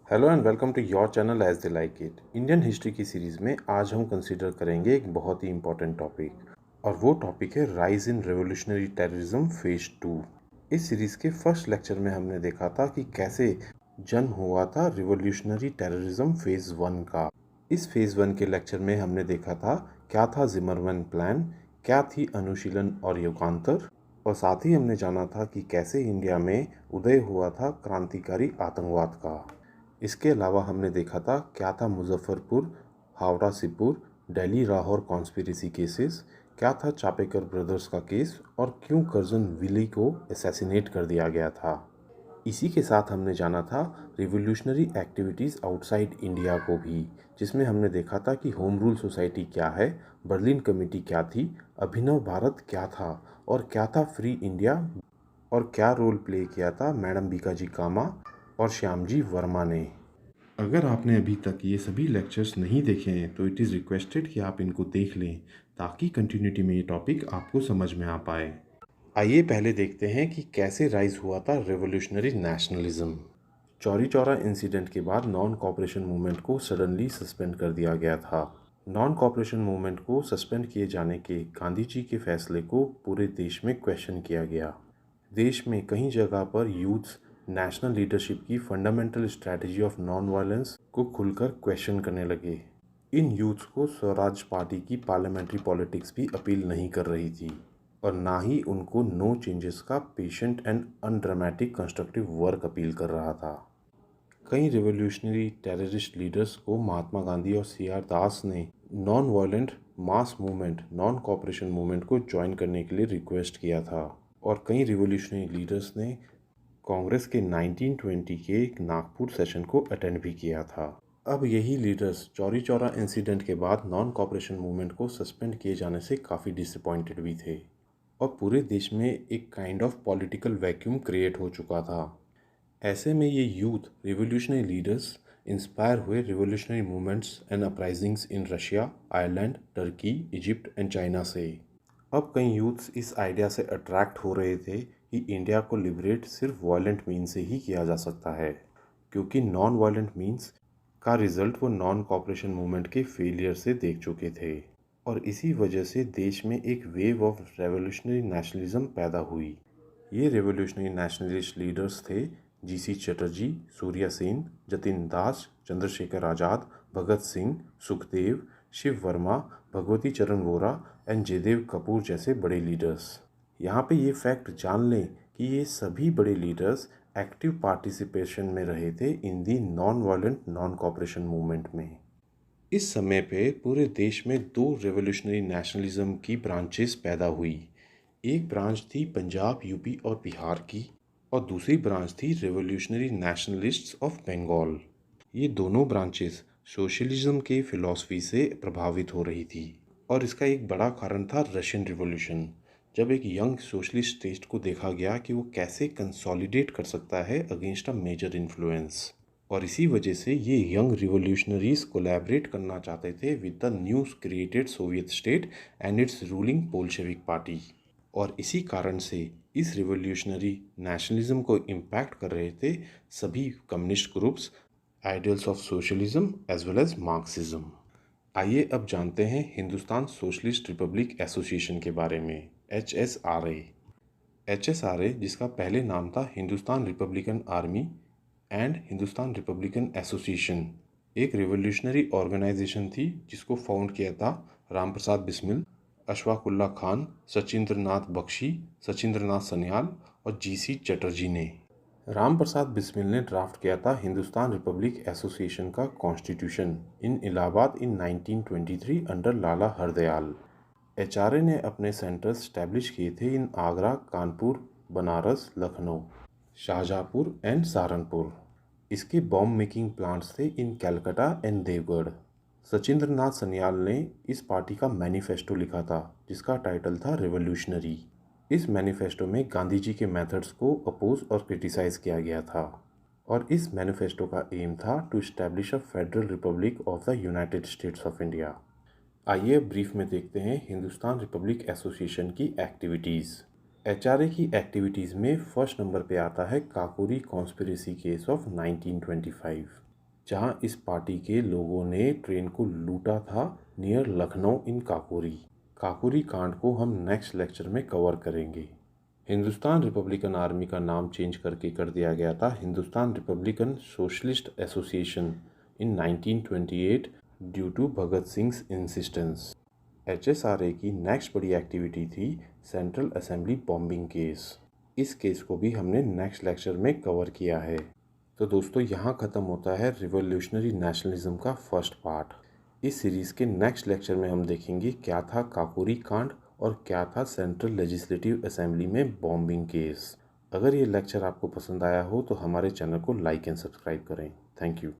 Hello and welcome to your channel as they like it. Indian history की series में आज हम consider करेंगे एक बहुत ही इम्पोर्टेंट टॉपिक, और वो टॉपिक है rise in revolutionary terrorism phase 2। इस सीरीज़ के फर्स्ट लेक्चर में हमने देखा था कि कैसे जन्म हुआ था रिवोल्यूशनरी टेररिज्म फेज 1 का। इस फेज 1 के लेक्चर में हमने देखा था क्या था जिमरमैन प्लान, क्या थी अनुशीलन और युगांतर, और साथ ही हमने जाना था कि कैसे इंडिया में उदय हुआ था क्रांतिकारी आतंकवाद का। इसके अलावा हमने देखा था क्या था मुजफ्फरपुर, हावड़ा सिपुर, दिल्ली लाहौर कॉन्स्पिरेसी केसेस, क्या था चापेकर ब्रदर्स का केस, और क्यों कर्जन विली को असैसिनेट कर दिया गया था। इसी के साथ हमने जाना था रिवोल्यूशनरी एक्टिविटीज़ आउटसाइड इंडिया को भी, जिसमें हमने देखा था कि होम रूल सोसाइटी क्या है, बर्लिन कमेटी क्या थी, अभिनव भारत क्या था, और क्या था फ्री इंडिया, और क्या रोल प्ले किया था मैडम बीकाजी कामा और श्यामजी वर्मा ने। अगर आपने अभी तक ये सभी लेक्चर्स नहीं देखे हैं तो इट इज़ रिक्वेस्टेड कि आप इनको देख लें ताकि कंटिन्यूटी में ये टॉपिक आपको समझ में आ पाए। आइए पहले देखते हैं कि कैसे राइज हुआ था revolutionary nationalism. Chauri Chaura incident के बाद नॉन कॉपरेशन मूवमेंट को सडनली सस्पेंड कर दिया गया था। नॉन कॉपरेशन मूवमेंट को सस्पेंड किए जाने के गांधी जी के फैसले को पूरे देश में क्वेश्चन किया गया। देश में कई जगह पर यूथ्स नेशनल लीडरशिप की fundamental strategy of non violence को खुलकर क्वेश्चन करने लगे। इन यूथ्स को स्वराज पार्टी की पार्लियामेंट्री पॉलिटिक्स भी अपील नहीं कर रही थी, और ना ही उनको नो चेंजेस का patient and undramatic constructive work appeal कर रहा था। कई रिवोल्यूशनरी टेररिस्ट लीडर्स को महात्मा गांधी और CR दास ने non violent mass movement non cooperation movement को ज्वाइन करने के लिए रिक्वेस्ट किया था, और कई रिवोल्यूशनरी लीडर्स ने कांग्रेस के 1920 के एक नागपुर सेशन को अटेंड भी किया था। अब यही लीडर्स चौरी चौरा इंसिडेंट के बाद नॉन कॉपरेशन मूवमेंट को सस्पेंड किए जाने से काफ़ी डिसअपॉइंटेड भी थे, और पूरे देश में एक kind of political vacuum create हो चुका था। ऐसे में ये यूथ रिवोल्यूशनरी लीडर्स इंस्पायर हुए revolutionary movements and uprisings in Russia, Ireland, Turkey, Egypt and China से। अब कई यूथ्स इस आइडिया से अट्रैक्ट हो रहे थे कि इंडिया को लिबरेट सिर्फ वायलेंट मीन्स से ही किया जा सकता है, क्योंकि नॉन वायलेंट मीन्स का रिजल्ट वो नॉन कॉपरेशन मूवमेंट के फेलियर से देख चुके थे। और इसी वजह से देश में एक वेव ऑफ रेवोल्यूशनरी नेशनलिज्म पैदा हुई। ये रेवोल्यूशनरी नेशनलिस्ट लीडर्स थे GC चटर्जी, सूर्या सेन, जतिन दास, चंद्रशेखर आज़ाद, भगत सिंह, सुखदेव, शिव वर्मा, भगवती चरण वोरा एंड जयदेव कपूर जैसे बड़े लीडर्स। यहाँ पे ये फैक्ट जान लें कि ये सभी बड़े लीडर्स एक्टिव पार्टिसिपेशन में रहे थे in the non violent non cooperation movement में। इस समय पे पूरे देश में दो रेवोल्यूशनरी नेशनलिज्म की ब्रांचेस पैदा हुई। एक ब्रांच थी पंजाब, यूपी और बिहार की, और दूसरी ब्रांच थी रेवोल्यूशनरी नेशनलिस्ट्स ऑफ बंगाल। ये दोनों ब्रांचेस सोशलिज्म के फिलॉसफी से प्रभावित हो रही थी, और इसका एक बड़ा कारण था रशियन रिवॉल्यूशन, जब एक यंग सोशलिस्ट स्टेट को देखा गया कि वो कैसे कंसोलिडेट कर सकता है अगेंस्ट अ मेजर इन्फ्लुएंस। और इसी वजह से ये यंग रिवोल्यूशनरीज कोलैबोरेट करना चाहते थे with the new created Soviet state and it's ruling Bolshevik party. और इसी कारण से इस रिवोल्यूशनरी नेशनलिज्म को इम्पैक्ट कर रहे थे सभी communist groups, ideals of socialism as well as Marxism. आइए अब जानते हैं हिंदुस्तान सोशलिस्ट रिपब्लिक एसोसिएशन के बारे में, HSRA। HSRA, जिसका पहले नाम था Hindustan Republican army and Hindustan Republican association, एक रिवोल्यूशनरी ऑर्गेनाइजेशन थी जिसको फाउंड किया था राम प्रसाद बिस्मिल, अशफाकुल्ला खान, सचिंद्र नाथ बख्शी, सचिंद्र नाथ सन्याल और GC चटर्जी ने। राम प्रसाद बिस्मिल ने ड्राफ्ट किया था हिंदुस्तान रिपब्लिक एसोसिएशन का constitution in Allahabad in 1923 under Lala Hardayal. HRA ने अपने सेंटर्स स्टैब्लिश किए थे इन आगरा, कानपुर, बनारस, लखनऊ, शाहजहाँपुर एंड सहारनपुर। इसके बॉम्ब मेकिंग प्लांट्स थे इन कलकत्ता एंड देवगढ़। सचिंद्र नाथ सन्याल ने इस पार्टी का मैनिफेस्टो लिखा था जिसका टाइटल था रिवोल्यूशनरी। इस मैनिफेस्टो में गांधी जी के मेथड्स को अपोज और क्रिटिसाइज किया गया था, और इस मैनिफेस्टो का एम था to establish a federal republic of the United States of India. आइए ब्रीफ में देखते हैं हिंदुस्तान रिपब्लिक एसोसिएशन की एक्टिविटीज़। HRA की एक्टिविटीज़ में फर्स्ट नंबर पे आता है काकोरी कॉन्स्पिरेसी केस ऑफ 1925। जहां इस पार्टी के लोगों ने ट्रेन को लूटा था नियर लखनऊ इन काकोरी। काकोरी कांड को हम नेक्स्ट लेक्चर में कवर करेंगे। हिंदुस्तान रिपब्लिकन आर्मी का नाम चेंज करके कर दिया गया था Hindustan Republican Socialist Association in 1928 due to Bhagat Singh insistence. HSRA की नेक्स्ट बड़ी एक्टिविटी थी सेंट्रल असेंबली बॉम्बिंग केस। इस केस को भी हमने नेक्स्ट लेक्चर में कवर किया है। तो दोस्तों यहाँ ख़त्म होता है रिवोल्यूशनरी नेशनलिज्म का फर्स्ट पार्ट। इस सीरीज़ के नेक्स्ट लेक्चर में हम देखेंगे क्या था काकोरी कांड और क्या था सेंट्रल लेजिस्लेटिव असेंबली में बॉम्बिंग केस। अगर ये लेक्चर आपको पसंद आया हो तो हमारे चैनल को लाइक एंड सब्सक्राइब करें। Thank you.